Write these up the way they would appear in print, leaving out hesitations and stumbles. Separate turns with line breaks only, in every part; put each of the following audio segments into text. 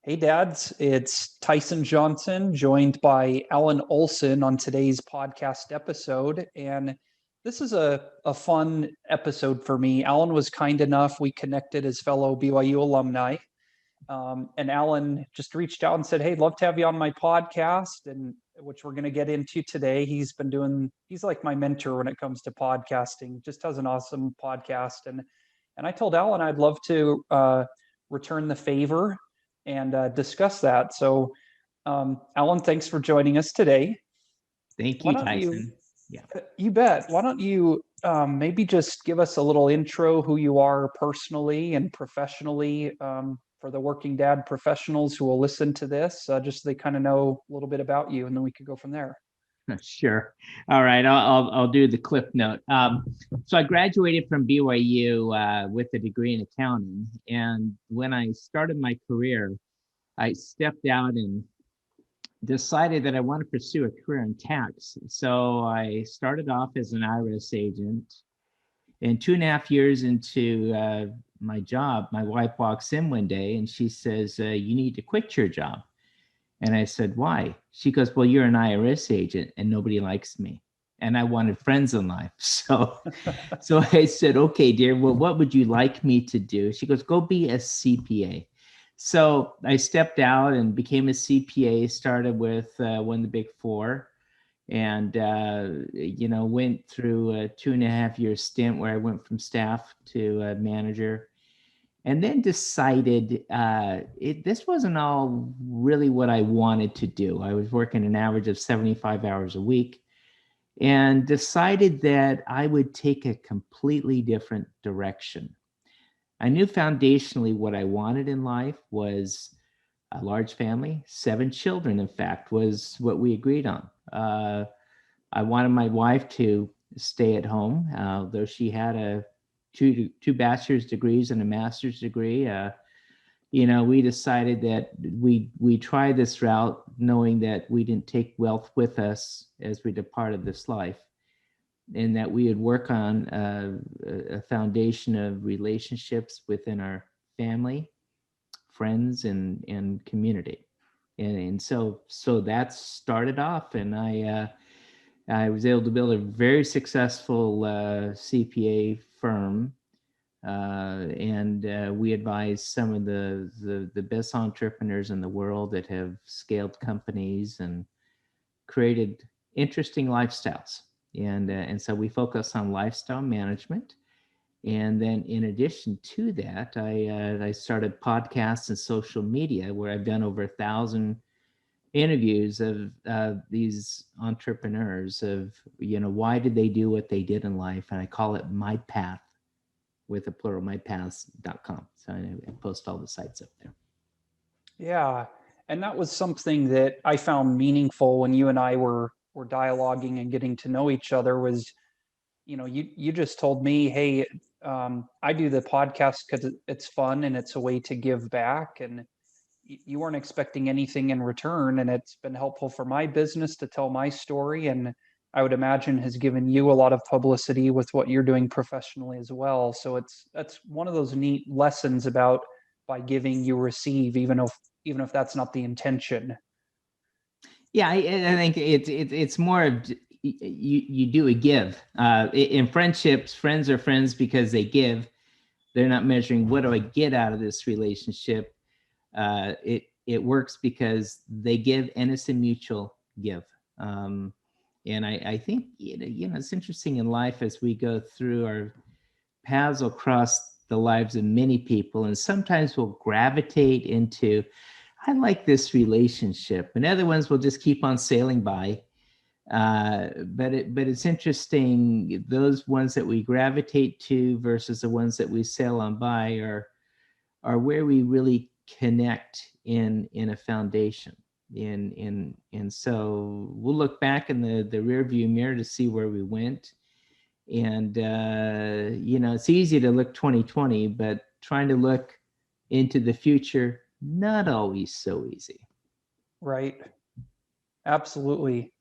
Hey, dads. It's Tyson Johnson, joined by Alan Olsen on today's podcast episode. And this is a fun episode for me. Alan was kind enough. We connected as fellow BYU alumni. And Alan just reached out and said, "Hey, love to have you on my podcast," and which we're going to get into today. He's like my mentor when it comes to podcasting, just has an awesome podcast. And I told Alan I'd love to return the favor and discuss that. So, Alan, thanks for joining us today.
Thank
Why
you,
don't you,
Tyson. Yeah,
you bet, why don't you maybe just give us a little intro who you are personally and professionally for the working dad professionals who will listen to this, just so they kind of know a little bit about you, and then we could go from there.
sure. All right, I'll do the clip note. So I graduated from BYU with a degree in accounting, and when I started my career, I stepped out and decided that I want to pursue a career in tax. So I started off as an IRS agent. And 2.5 years into my job, my wife walks in one day and she says, "You need to quit your job." And I said, "Why?" She goes, "Well, you're an IRS agent and nobody likes me. And I wanted friends in life." So I said, "Okay, dear, well, what would you like me to do?" She goes, "Go be a CPA." So I stepped out and became a CPA, started with one of the big four, and went through a 2.5 year stint where I went from staff to manager, and then decided this wasn't all really what I wanted to do. I was working an average of 75 hours a week, and decided that I would take a completely different direction. I knew foundationally what I wanted in life was a large family. 7 children, in fact, was what we agreed on. I wanted my wife to stay at home, though she had two bachelor's degrees and a master's degree. We decided that we try this route, knowing that we didn't take wealth with us as we departed this life, and that we would work on a foundation of relationships within our family, friends, and community. And so that started off, and I was able to build a very successful CPA firm, and we advise some of the best entrepreneurs in the world that have scaled companies and created interesting lifestyles. And so we focus on lifestyle management. And then in addition to that, I started podcasts and social media, where I've done over 1,000 interviews of these entrepreneurs of, why did they do what they did in life? And I call it My Path, with a plural, mypaths.com. So I post all the sites up there.
Yeah, and that was something that I found meaningful when you and I were dialoguing and getting to know each other. Was, you just told me, "Hey, I do the podcast because it's fun and it's a way to give back," and you weren't expecting anything in return, and it's been helpful for my business to tell my story, and I would imagine has given you a lot of publicity with what you're doing professionally as well. So that's one of those neat lessons about, by giving you receive, even if that's not the intention.
Yeah, I think it's more of, you do a give. In friendships, friends are friends because they give. They're not measuring, what do I get out of this relationship? It works because they give, and it's a mutual give. And I think it's interesting in life, as we go through, our paths will cross the lives of many people, and sometimes we'll gravitate into, I like this relationship, and other ones will just keep on sailing by. But it's interesting, those ones that we gravitate to versus the ones that we sail on by are where we really connect in a foundation. And so we'll look back in the rear view mirror to see where we went. And it's easy to look 2020, but trying to look into the future, not always so easy.
Right. Absolutely.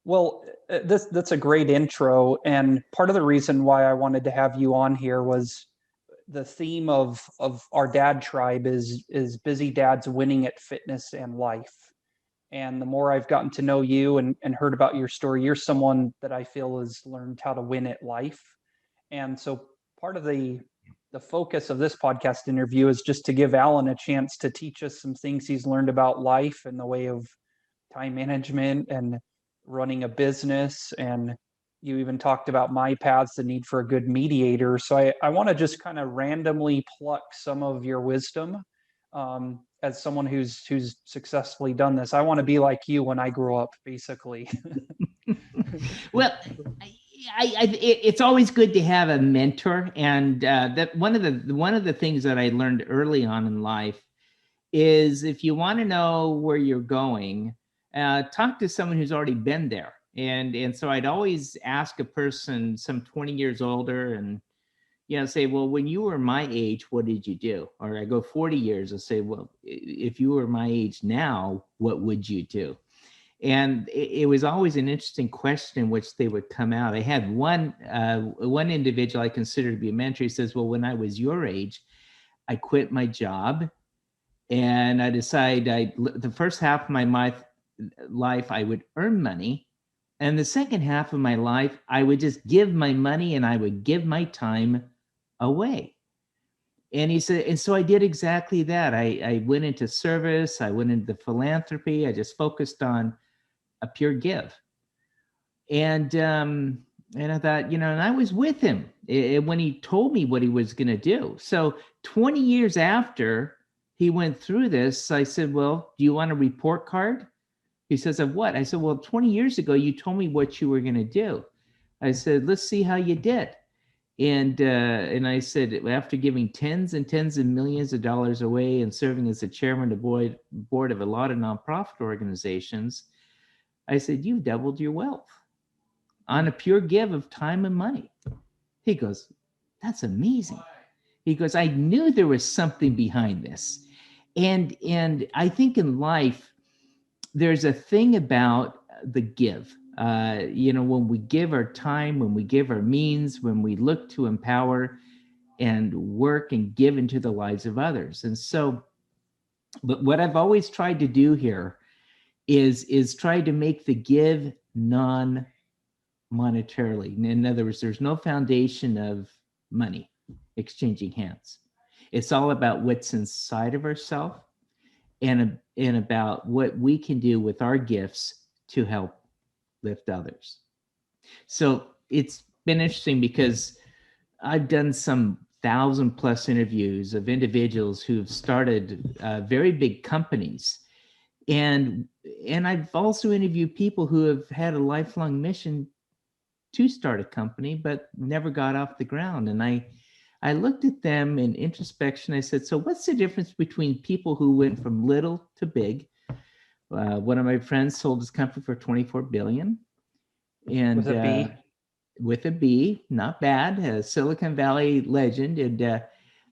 Well, that's a great intro, and part of the reason why I wanted to have you on here was the theme of our dad tribe is busy dads winning at fitness and life. And the more I've gotten to know you and heard about your story, you're someone that I feel has learned how to win at life. And so part of the focus of this podcast interview is just to give Alan a chance to teach us some things he's learned about life in the way of time management and running a business. And you even talked about my paths, the need for a good mediator. So I want to just kind of randomly pluck some of your wisdom. As someone who's successfully done this, I want to be like you when I grow up, basically.
Well, it's always good to have a mentor, and that one of the things that I learned early on in life is if you want to know where you're going, talk to someone who's already been there. And so I'd always ask a person some 20 years older and say, well, when you were my age, what did you do? Or I go 40 years and say, well, if you were my age now, what would you do? And it was always an interesting question in which they would come out. I had one individual I consider to be a mentor. He says, well, when I was your age, I quit my job and I decided the first half of my life, I would earn money. And the second half of my life, I would just give my money and I would give my time away. And he said, and so I did exactly that. I went into service. I went into philanthropy. I just focused on a pure give. And I thought, and I was with him when he told me what he was going to do. So 20 years after he went through this, I said, well, do you want a report card? He says, of what? I said, well, 20 years ago, you told me what you were going to do. I said, let's see how you did. And I said, after giving tens and tens of millions of dollars away and serving as the chairman of the board of a lot of nonprofit organizations, I said, you've doubled your wealth on a pure give of time and money. He goes, that's amazing. He goes, I knew there was something behind this. And I think in life, there's a thing about the give. When we give our time, when we give our means, when we look to empower and work and give into the lives of others. And so, but what I've always tried to do here is try to make the give non-monetarily. In other words, there's no foundation of money exchanging hands. It's all about what's inside of ourselves and about what we can do with our gifts to help lift others. So it's been interesting because I've done some 1,000+ interviews of individuals who've started very big companies. And I've also interviewed people who have had a lifelong mission to start a company, but never got off the ground. And I looked at them in introspection. I said, so what's the difference between people who went from little to big? One of my friends sold his company for $24 billion. And
with a B.
With a B, not bad, a Silicon Valley legend. And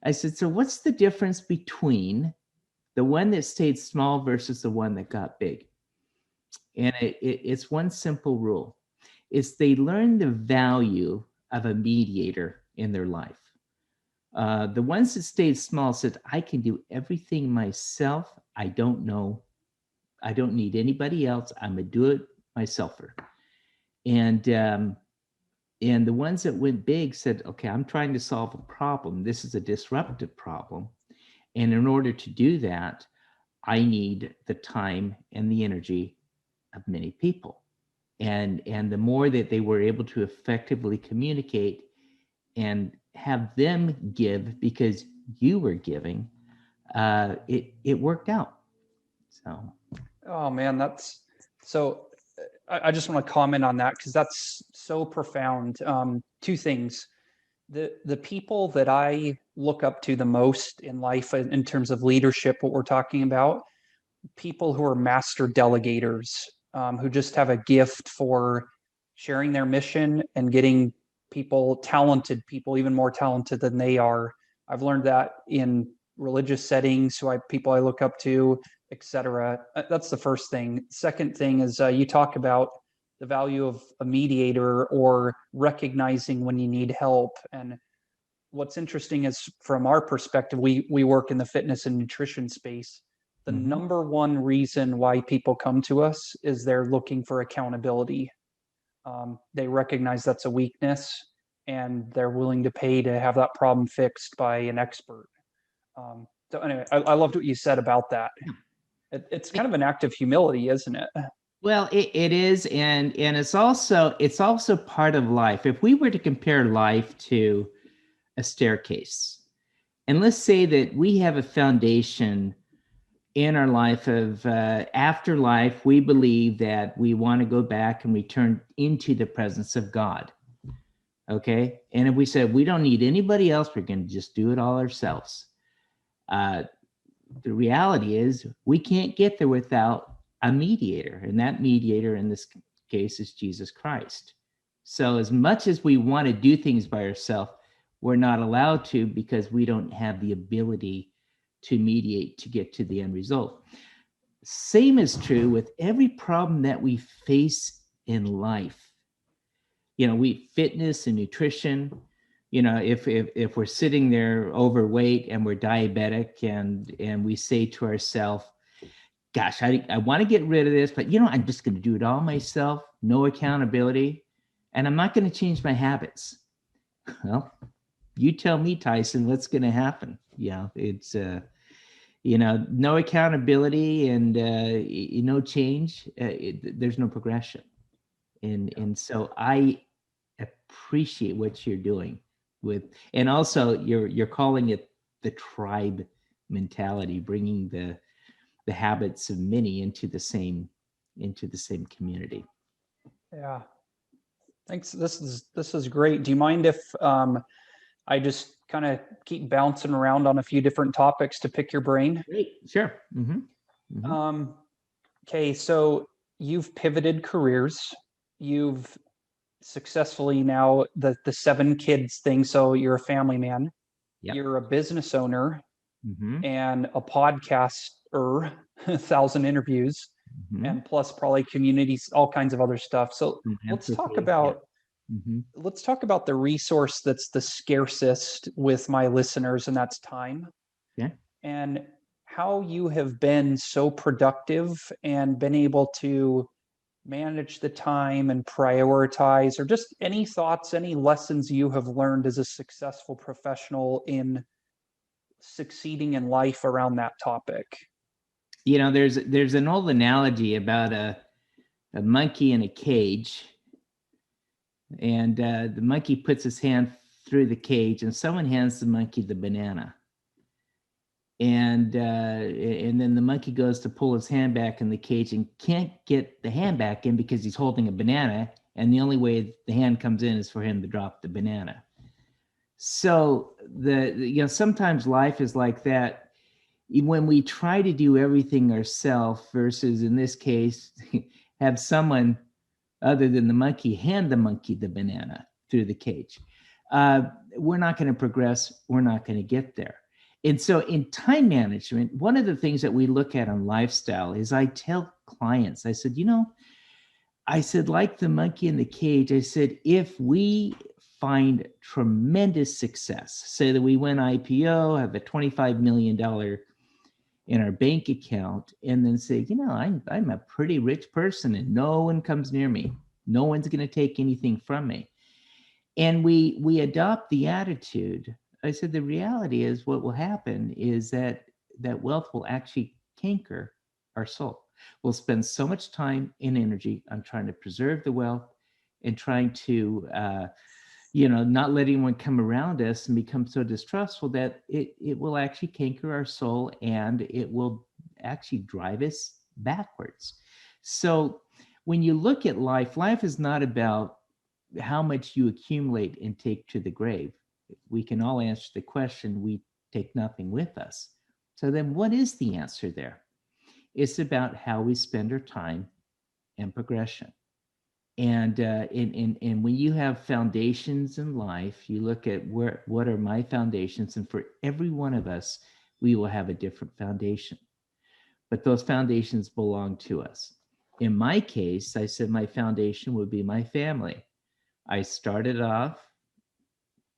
I said, so what's the difference between the one that stayed small versus the one that got big? And it's one simple rule. It's they learn the value of a mediator in their life. The ones that stayed small said, I can do everything myself. I don't need anybody else. I'm a do-it-myselfer. And the ones that went big said, okay, I'm trying to solve a problem. This is a disruptive problem. And in order to do that, I need the time and the energy of many people. And the more that they were able to effectively communicate and have them give because you were giving, it worked out. So.
Oh man, that's so. I just want to comment on that because that's so profound. Two things: the people that I look up to the most in life in terms of leadership, what we're talking about, people who are master delegators, who just have a gift for sharing their mission and getting talented people, even more talented than they are. I've learned that in religious settings, people I look up to, etc. That's the first thing. Second thing is you talk about the value of a mediator or recognizing when you need help. And what's interesting is from our perspective, we work in the fitness and nutrition space. The number one reason why people come to us is they're looking for accountability. They recognize that's a weakness, and they're willing to pay to have that problem fixed by an expert. So anyway, I loved what you said about that. It's kind of an act of humility, isn't it?
Well, it is, and it's also part of life. If we were to compare life to a staircase, and let's say that we have a foundation in our life of afterlife, we believe that we want to go back and return into the presence of God. Okay, and if we said we don't need anybody else, we're going to just do it all ourselves. The reality is we can't get there without a mediator, and that mediator in this case is Jesus Christ. So as much as we want to do things by ourselves, we're not allowed to, because we don't have the ability to mediate to get to the end result. Same is true with every problem that we face in life. We fitness and nutrition. If we're sitting there overweight and we're diabetic, and we say to ourselves, gosh, I want to get rid of this, but I'm just going to do it all myself, no accountability, and I'm not going to change my habits. Well, you tell me, Tyson, what's going to happen? It's no accountability and no change. There's no progression, and so I appreciate what you're doing and also you're calling it the tribe mentality, bringing the habits of many into the same community.
Yeah. Thanks. This is great. Do you mind if I just kind of keep bouncing around on a few different topics to pick your brain?
Great. Sure.
Okay, so you've pivoted careers. You've successfully now the 7 kids thing. So you're a family man.
Yep.
You're a business owner
Mm-hmm.
and a podcaster, 1,000 interviews, and plus probably communities, all kinds of other stuff. So let's talk about the resource that's the scarcest with my listeners, and that's time.
Yeah.
And how you have been so productive and been able to manage the time and prioritize, or just any thoughts, any lessons you have learned as a successful professional in succeeding in life around that topic.
There's an old analogy about a monkey in a cage, and the monkey puts his hand through the cage, and someone hands the monkey the banana, and then the monkey goes to pull his hand back in the cage and can't get the hand back in because he's holding a banana, and the only way the hand comes in is for him to drop the banana. So sometimes life is like that. When we try to do everything ourselves versus, in this case, have someone other than the monkey hand the monkey the banana through the cage, we're not going to progress. We're not going to get there. And so in time management, one of the things that we look at on lifestyle is, I tell clients, I said, like the monkey in the cage, I said, if we find tremendous success, say that we win IPO, have a $25 million in our bank account, and then say, I'm a pretty rich person and no one comes near me. No one's going to take anything from me. And we adopt the attitude. I said, the reality is what will happen is that wealth will actually canker our soul. We'll spend so much time and energy on trying to preserve the wealth and trying to not let anyone come around us and become so distrustful that it will actually canker our soul, and it will actually drive us backwards. So when you look at life is not about how much you accumulate and take to the grave. We can all answer the question, we take nothing with us. So then what is the answer there? It's about how we spend our time and progression. And when you have foundations in life, you look at what are my foundations, and for every one of us, we will have a different foundation. But those foundations belong to us. In my case, I said my foundation would be my family. I started off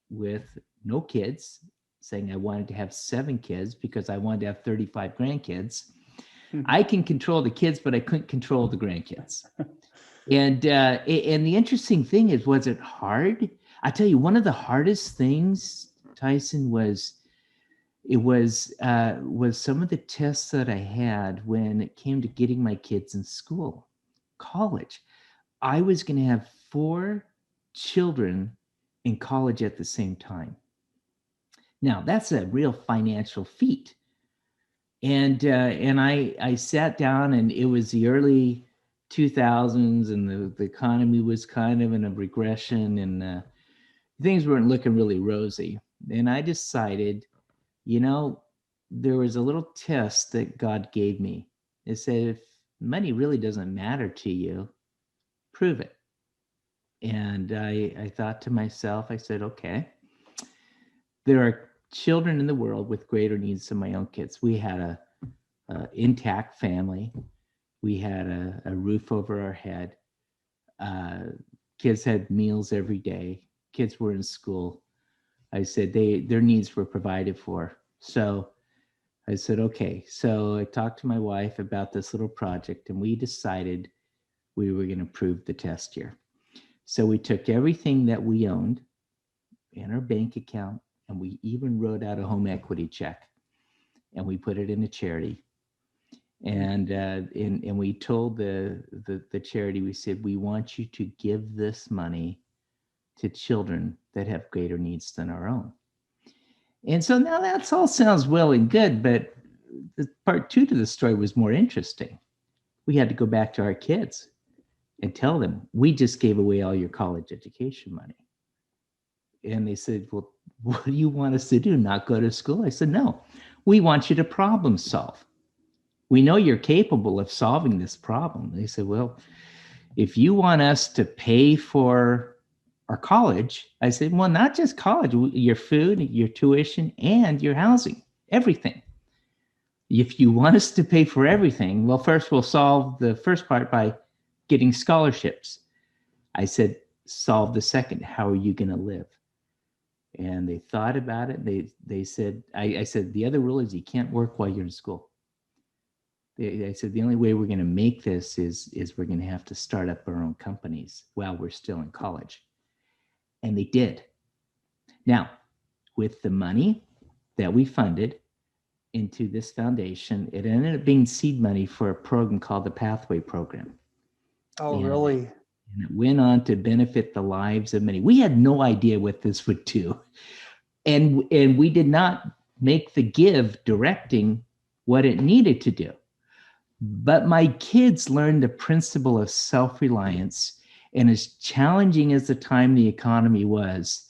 with no kids, saying I wanted to have 7 kids because I wanted to have 35 grandkids. I can control the kids, but I couldn't control the grandkids. And the interesting thing is, was it hard? I tell you, one of the hardest things, Tyson, was some of the tests that I had when it came to getting my kids in school, college. I was going to have 4 children in college at the same time. Now, that's a real financial feat. And I sat down, and it was the early 2000s, and the economy was kind of in a regression, and things weren't looking really rosy. And I decided, there was a little test that God gave me. It said, if money really doesn't matter to you, prove it. And I thought to myself, I said, okay, there are children in the world with greater needs than my own kids. We had a intact family. We had a roof over our head. Kids had meals every day. Kids were in school. I said their needs were provided for. So I said, okay. So I talked to my wife about this little project, and we decided we were going to prove the test here. So we took everything that we owned in our bank account, and we even wrote out a home equity check, and we put it in a charity. And we told the charity, we said, we want you to give this money to children that have greater needs than our own. And so now that all sounds well and good, but the part 2 to the story was more interesting. We had to go back to our kids and tell them, we just gave away all your college education money. And they said, well, what do you want us to do? Not go to school? I said, no, we want you to problem solve. We know you're capable of solving this problem. They said, well, if you want us to pay for our college, I said, well, not just college, your food, your tuition, and your housing, everything. If you want us to pay for everything, well, first we'll solve the first part by getting scholarships. I said, solve the second. How are you going to live? And they thought about it. They said, I said, the other rule is you can't work while you're in school. I said, the only way we're going to make this is we're going to have to start up our own companies while we're still in college. And they did. Now, with the money that we funded into this foundation, it ended up being seed money for a program called the Pathway Program.
Oh, really?
And it went on to benefit the lives of many. We had no idea what this would do. And we did not make the give directing what it needed to do. But my kids learned the principle of self-reliance, and as challenging as the time the economy was,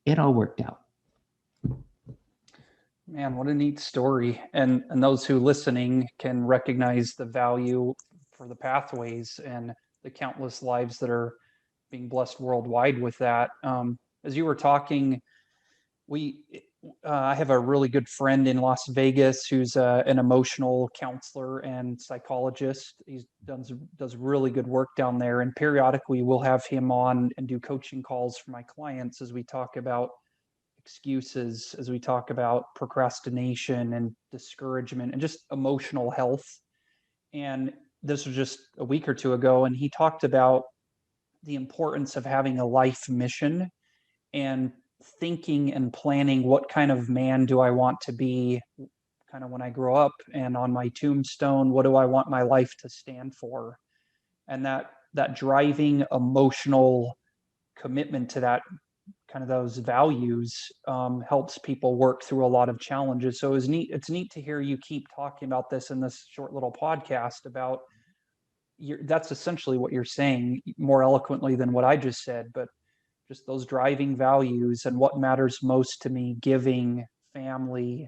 it all worked out.
Man, what a neat story. And those who listening can recognize the value for the pathways and the countless lives that are being blessed worldwide with that. As you were talking, I have a really good friend in Las Vegas who's an emotional counselor and psychologist. He does really good work down there, and periodically we'll have him on and do coaching calls for my clients as we talk about excuses, as we talk about procrastination and discouragement and just emotional health. And this was just a week or two ago, and he talked about the importance of having a life mission and thinking and planning, what kind of man do I want to be kind of when I grow up, and on my tombstone, what do I want my life to stand for? And that driving emotional commitment to that kind of those values helps people work through a lot of challenges. So it's neat to hear you keep talking about this in this short little podcast about that's essentially what you're saying more eloquently than what I just said, but just those driving values and what matters most to me, giving, family.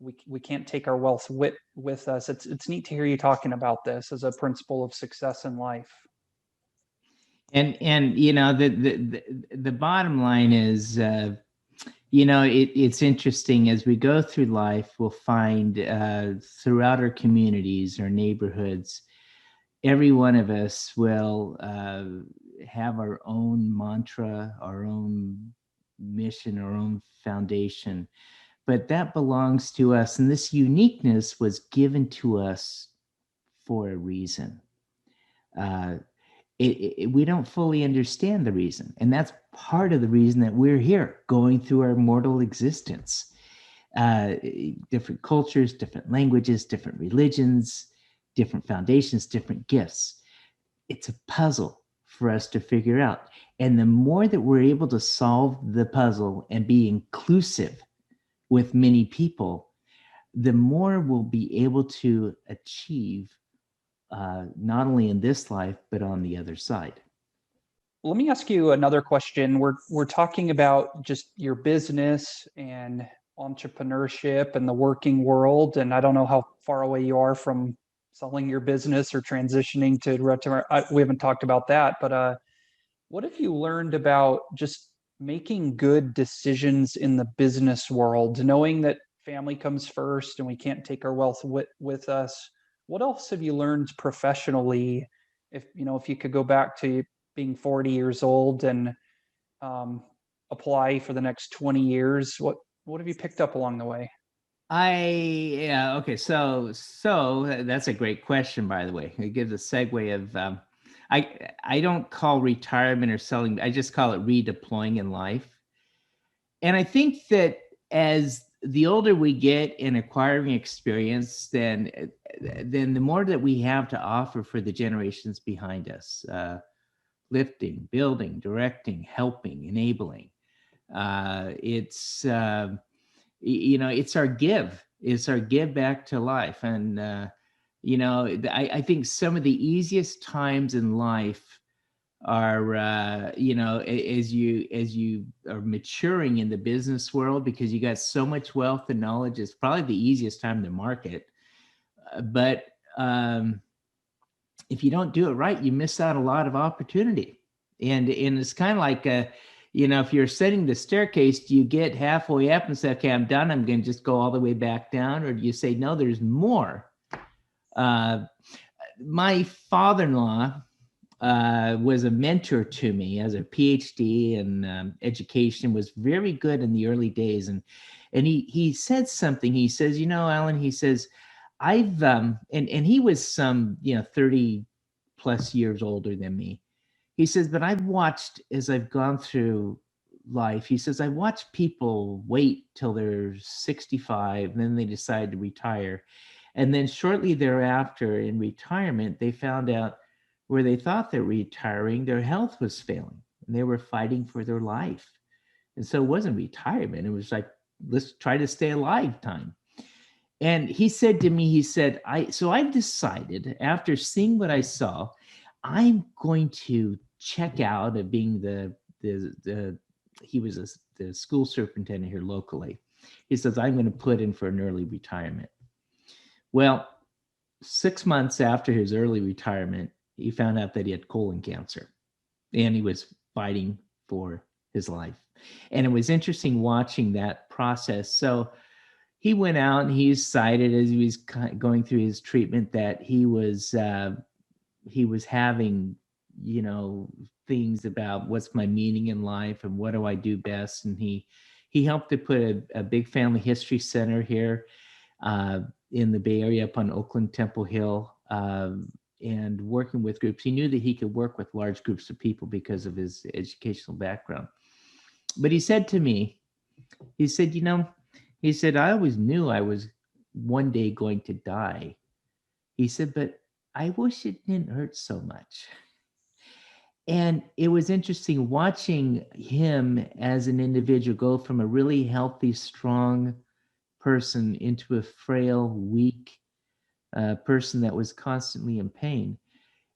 We can't take our wealth with us. It's neat to hear you talking about this as a principle of success in life.
And the bottom line is, it's interesting as we go through life, we'll find throughout our communities, our neighborhoods, every one of us will have our own mantra, our own mission, our own foundation. But that belongs to us. And this uniqueness was given to us for a reason. Uh, we don't fully understand the reason. And that's part of the reason that we're here, going through our mortal existence. Uh, Different cultures, different languages, different religions, different foundations, different gifts. It's a puzzle for us to figure out. And the more that we're able to solve the puzzle and be inclusive with many people, the more we'll be able to achieve, not only in this life, but on the other side.
Let me ask you another question. We're talking about just your business and entrepreneurship and the working world, and I don't know how far away you are from selling your business or transitioning to retire. We haven't talked about that, but what have you learned about just making good decisions in the business world, knowing that family comes first and we can't take our wealth with us? What else have you learned professionally? If you could go back to being 40 years old and um, apply for the next 20 years, what have you picked up along the way?
Yeah, okay. So that's a great question, by the way. It gives a segue of I don't call retirement or selling, I just call it redeploying in life. And I think that as the older we get in acquiring experience, then the more that we have to offer for the generations behind us, lifting, building, directing, helping, enabling. It's it's our give. It's our give back to life. And I think some of the easiest times in life are as you are maturing in the business world, because you got so much wealth and knowledge. It's probably the easiest time to market. But if you don't do it right, you miss out a lot of opportunity. And it's kind of like if you're setting the staircase, do you get halfway up and say, okay, I'm done, I'm going to just go all the way back down? Or do you say, no, there's more? My father-in-law was a mentor to me as a PhD in education, was very good in the early days. And he said something. He says, Alan, he says, I've and he was some 30 plus years older than me. He says, but I've watched as I've gone through life. He says, I watched people wait till they're 65, and then they decide to retire. And then shortly thereafter in retirement, they found out where they thought they were retiring, their health was failing and they were fighting for their life. And so it wasn't retirement. It was like, let's try to stay alive time. And he said to me, he said, I've decided, after seeing what I saw, I'm going to check out of being he was the school superintendent here locally. He says, I'm going to put in for an early retirement. Well, 6 months after his early retirement, he found out that he had colon cancer and he was fighting for his life. And it was interesting watching that process. So he went out and he decided, as he was going through his treatment, that he was having, things about what's my meaning in life and what do I do best. And he helped to put a big family history center here in the Bay Area up on Oakland Temple Hill, and working with groups. He knew that he could work with large groups of people because of his educational background. But he said to me, he said, he said, I always knew I was one day going to die. He said, but I wish it didn't hurt so much. And it was interesting watching him as an individual go from a really healthy, strong person into a frail, weak person that was constantly in pain.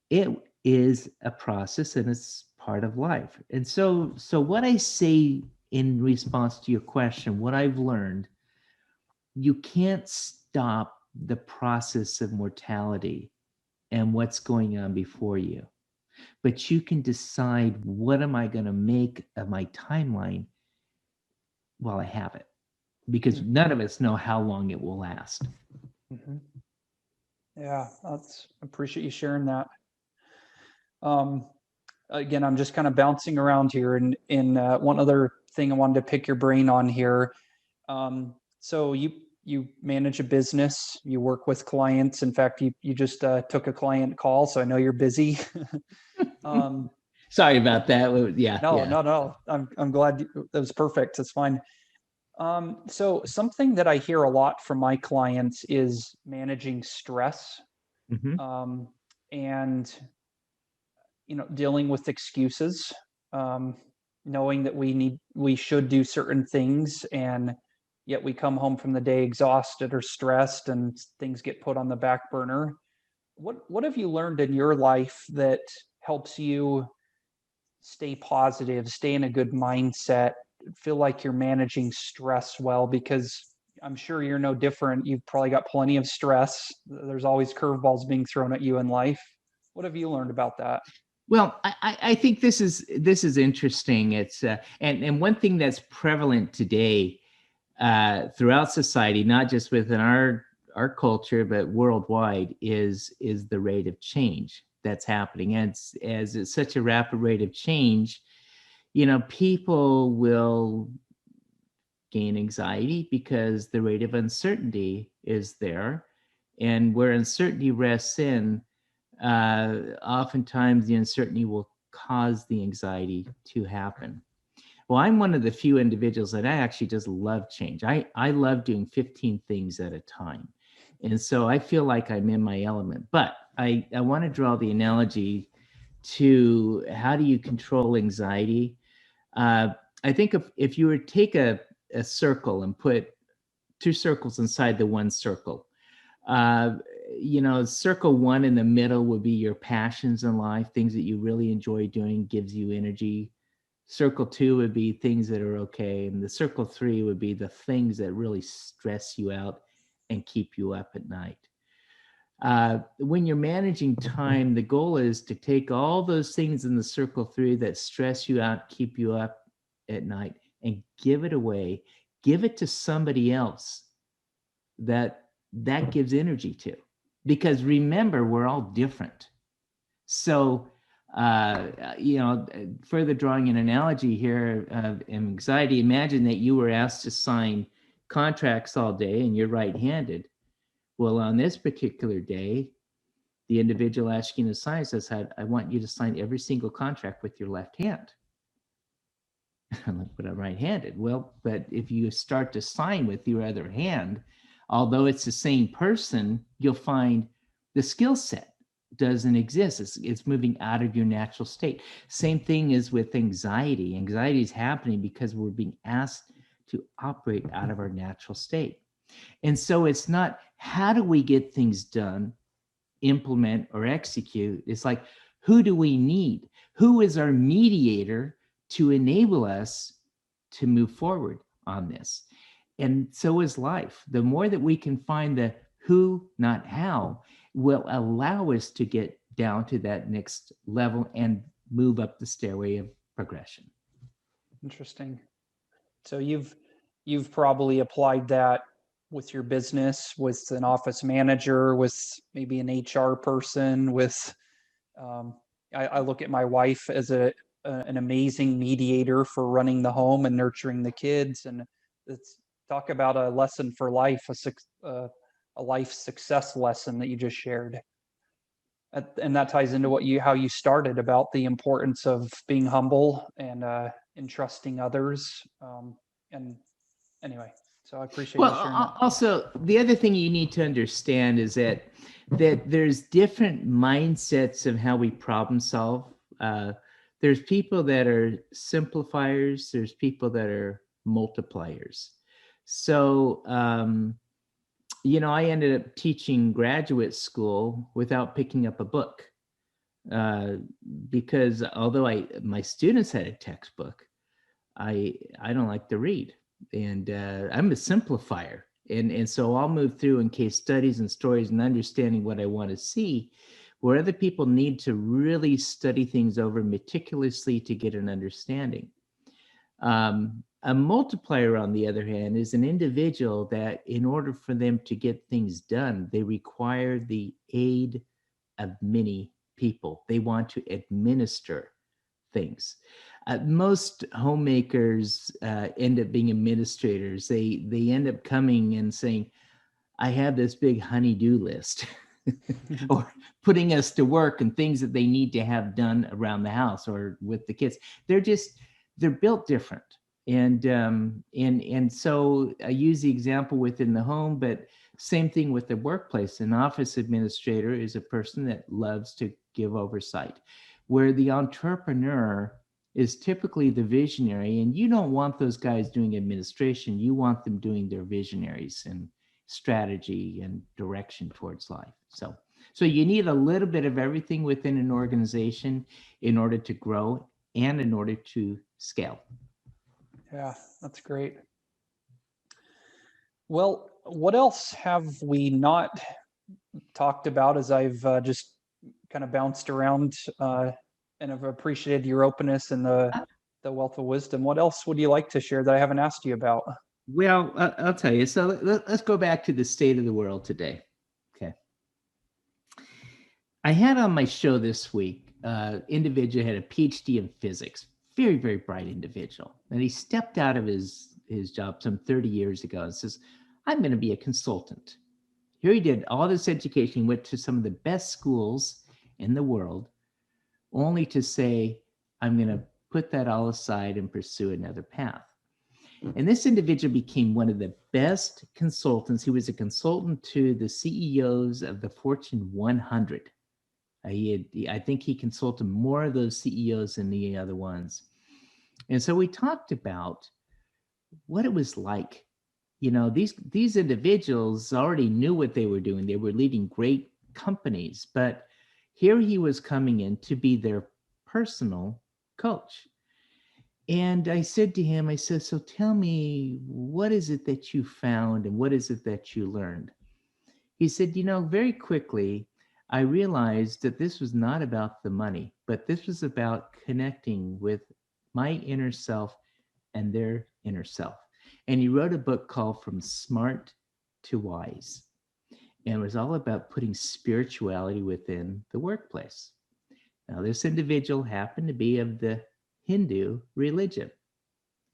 It is a process and it's part of life. And so what I say in response to your question, what I've learned, you can't stop the process of mortality and what's going on before you, but you can decide, what am I going to make of my timeline while I have it, because none of us know how long it will last.
Mm-hmm. Yeah, appreciate you sharing that. Again, I'm just kind of bouncing around here in one other thing I wanted to pick your brain on here. So you manage a business, you work with clients. In fact, you just took a client call, so I know you're busy. um,
Sorry about that. Yeah,
no,
yeah.
no, no. I'm glad that was perfect. That's fine. So something that I hear a lot from my clients is managing stress,
Hmm.
um, and dealing with excuses, um, knowing that we should do certain things, and yet we come home from the day exhausted or stressed, and things get put on the back burner. What have you learned in your life that helps you stay positive, stay in a good mindset, feel like you're managing stress well? Because I'm sure you're no different. You've probably got plenty of stress. There's always curveballs being thrown at you in life. What have you learned about that?
Well, I think this is interesting. It's and one thing that's prevalent today throughout society, not just within our culture, but worldwide, is the rate of change that's happening. And as it's such a rapid rate of change, people will gain anxiety because the rate of uncertainty is there, and where uncertainty rests in, oftentimes the uncertainty will cause the anxiety to happen. Well, I'm one of the few individuals that I actually just love change. I love doing 15 things at a time. And so I feel like I'm in my element. But I want to draw the analogy to how do you control anxiety? Uh, I think if you were to take a circle and put two circles inside the one circle, uh, circle one in the middle would be your passions in life, things that you really enjoy doing, gives you energy. Circle two would be things that are okay. And the circle three would be the things that really stress you out and keep you up at night. When you're managing time, the goal is to take all those things in the circle three that stress you out, keep you up at night, and give it away. Give it to somebody else that gives energy to. Because remember, we're all different. So, further drawing an analogy here of anxiety, imagine that you were asked to sign contracts all day and you're right-handed. Well, on this particular day, the individual asking to sign says, I want you to sign every single contract with your left hand. I'm like, but I'm right-handed. Well, but if you start to sign with your other hand, although it's the same person, you'll find the skill set doesn't exist. It's moving out of your natural state. Same thing is with anxiety. Anxiety is happening because we're being asked to operate out of our natural state. And so it's not how do we get things done, implement, or execute. It's like, who do we need? Who is our mediator to enable us to move forward on this? And so is life. The more that we can find the who, not how, will allow us to get down to that next level and move up the stairway of progression.
Interesting. So you've probably applied that with your business, with an office manager, with maybe an HR person, with um, I look at my wife as an amazing mediator for running the home and nurturing the kids, and it's talk about a lesson for life, a life success lesson that you just shared. And that ties into how you started about the importance of being humble and entrusting others. And anyway, so I appreciate you sharing that.
Well, also the other thing you need to understand is that there's different mindsets of how we problem solve. There's people that are simplifiers. There's people that are multipliers. So, I ended up teaching graduate school without picking up a book, uh, because although my students had a textbook, I don't like to read, and I'm a simplifier, and so I'll move through in case studies and stories and understanding what I want to see, where other people need to really study things over meticulously to get an understanding. A multiplier, on the other hand, is an individual that, in order for them to get things done, they require the aid of many people. They want to administer things. Most homemakers end up being administrators. They end up coming and saying, I have this big honey-do list, or putting us to work and things that they need to have done around the house or with the kids. They're built different. And so I use the example within the home, but same thing with the workplace. An office administrator is a person that loves to give oversight, where the entrepreneur is typically the visionary, and you don't want those guys doing administration. You want them doing their visionaries and strategy and direction towards life. So you need a little bit of everything within an organization in order to grow and in order to scale.
Yeah, that's great. Well, what else have we not talked about as I've just kind of bounced around and I've appreciated your openness and the wealth of wisdom. What else would you like to share that I haven't asked you about?
Well, I'll tell you. So let's go back to the state of the world today. Okay. I had on my show this week, individual had a PhD in physics, very, very bright individual. And he stepped out of his job some 30 years ago and says, I'm going to be a consultant. Here he did all this education, went to some of the best schools in the world, only to say, I'm going to put that all aside and pursue another path. And this individual became one of the best consultants. He was a consultant to the CEOs of the Fortune 100. I think he consulted more of those CEOs than the other ones. And so we talked about what it was like. You know, these individuals already knew what they were doing. They were leading great companies, but here he was coming in to be their personal coach. And I said to him, I said, so tell me, what is it that you found and what is it that you learned? He said, very quickly, I realized that this was not about the money, but this was about connecting with my inner self and their inner self. And he wrote a book called From Smart to Wise. And it was all about putting spirituality within the workplace. Now, this individual happened to be of the Hindu religion,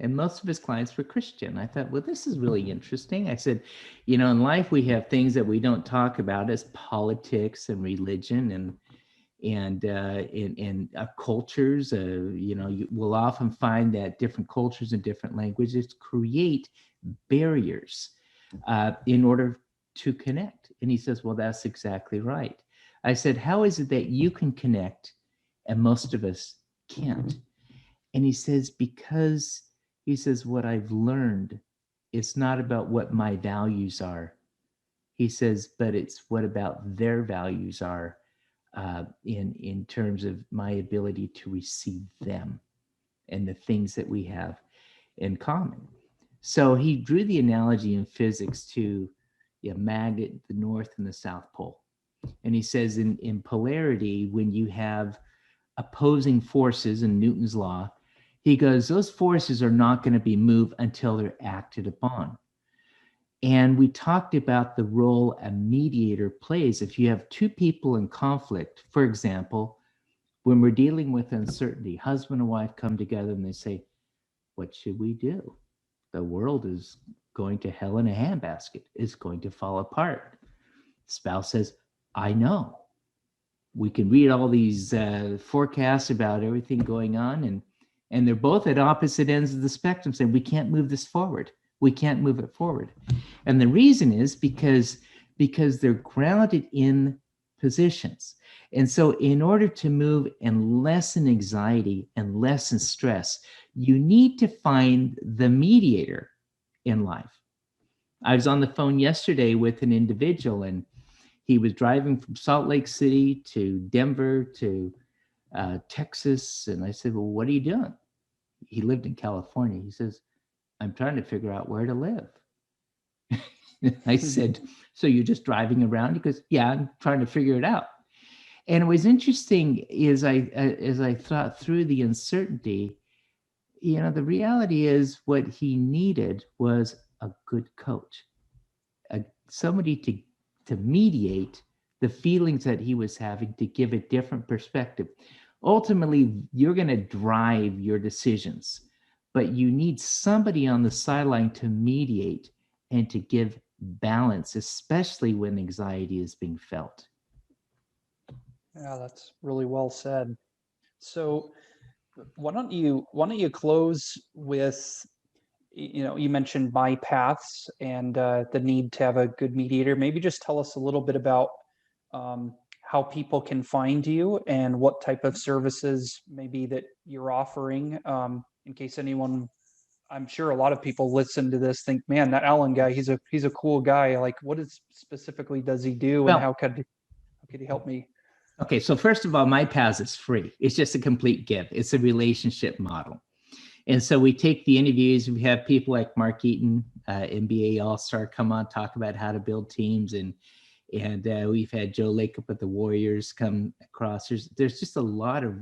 and most of his clients were Christian. I thought, well, this is really interesting. I said, in life we have things that we don't talk about as politics and religion and in cultures. You will often find that different cultures and different languages create barriers in order to connect. And he says, well, that's exactly right. I said, how is it that you can connect and most of us can't? And he says, because he says, what I've learned, it's not about what my values are. He says, but it's what about their values are in terms of my ability to receive them and the things that we have in common. So he drew the analogy in physics to a magnet, the North and the South Pole. And he says in polarity, when you have opposing forces in Newton's law, he goes, those forces are not going to be moved until they're acted upon. And we talked about the role a mediator plays. If you have two people in conflict, for example, when we're dealing with uncertainty, husband and wife come together and they say, what should we do? The world is going to hell in a handbasket. It's going to fall apart. Spouse says, I know. We can read all these forecasts about everything going on, and they're both at opposite ends of the spectrum saying, we can't move this forward. We can't move it forward. And the reason is because they're grounded in positions. And so in order to move and lessen anxiety and lessen stress, you need to find the mediator in life. I was on the phone yesterday with an individual, and he was driving from Salt Lake City to Denver to Texas. And I said, well, what are you doing? He lived in California. He says, I'm trying to figure out where to live. I said, so you're just driving around? He goes, yeah, I'm trying to figure it out. And it was interesting as I thought through the uncertainty, the reality is what he needed was a good coach, somebody to mediate the feelings that he was having, to give a different perspective. ultimately you're going to drive your decisions, but you need somebody on the sideline to mediate and to give balance, especially when anxiety is being felt.
Yeah, that's really well said. So why don't you close with, you mentioned my paths and the need to have a good mediator. Maybe just tell us a little bit about how people can find you and what type of services maybe that you're offering, in case anyone. I'm sure a lot of people listen to this think, man, that Alan guy, he's a cool guy. Like, what is specifically does he do, and
Well,
how could he help me?
okay, so first of all, my paths is free. It's just a complete give. It's a relationship model. And so we take the interviews. We have people like Mark Eaton, NBA All-Star, come on, talk about how to build teams, and we've had Joe Lacob at the Warriors come across. There's just a lot of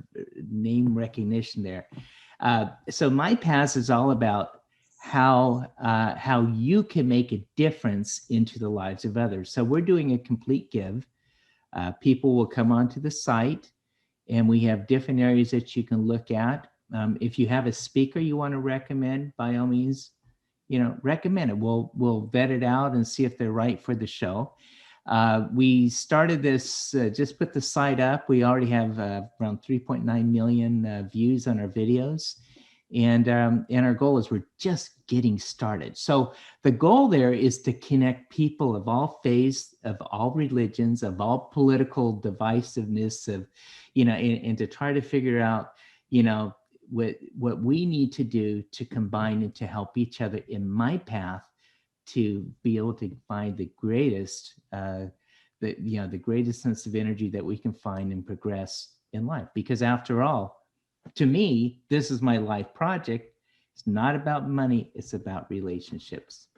name recognition there. So my pass is all about how you can make a difference into the lives of others. So we're doing a complete give. People will come onto the site, and we have different areas that you can look at. If you have a speaker you want to recommend, by all means, recommend it. We'll vet it out and see if they're right for the show. We started this, just put the site up. We already have around 3.9 million views on our videos. And our goal is we're just getting started. So the goal there is to connect people of all faiths, of all religions, of all political divisiveness, and to try to figure out, what we need to do to combine and to help each other in my path to be able to find the greatest, the greatest sense of energy that we can find and progress in life. Because after all, to me, this is my life project. It's not about money, it's about relationships.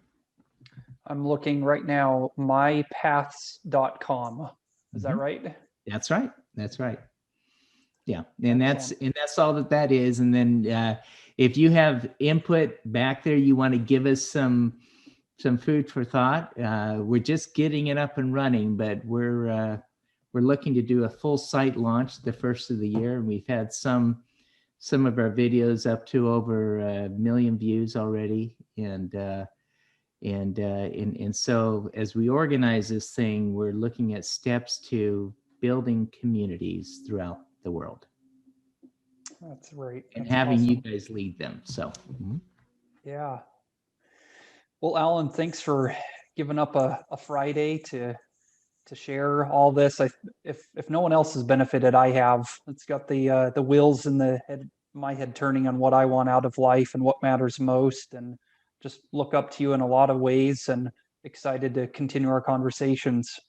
I'm looking right now, mypaths.com. Is that right?
That's right. That's right. Yeah. And
Excellent.
that's all that is. And then if you have input back there, you want to give us some food for thought. We're just getting it up and running, but we're looking to do a full site launch the first of the year. And we've had some of our videos up to over 1 million views already. And so as we organize this thing, we're looking at steps to building communities throughout the world
That's great.
and
That's
having you
awesome.
guys lead them. So
Yeah. Well, Alan, thanks for giving up a Friday to share all this. If no one else has benefited, I have. It's got the wheels in my head turning on what I want out of life and what matters most, and just look up to you in a lot of ways, and excited to continue our conversations.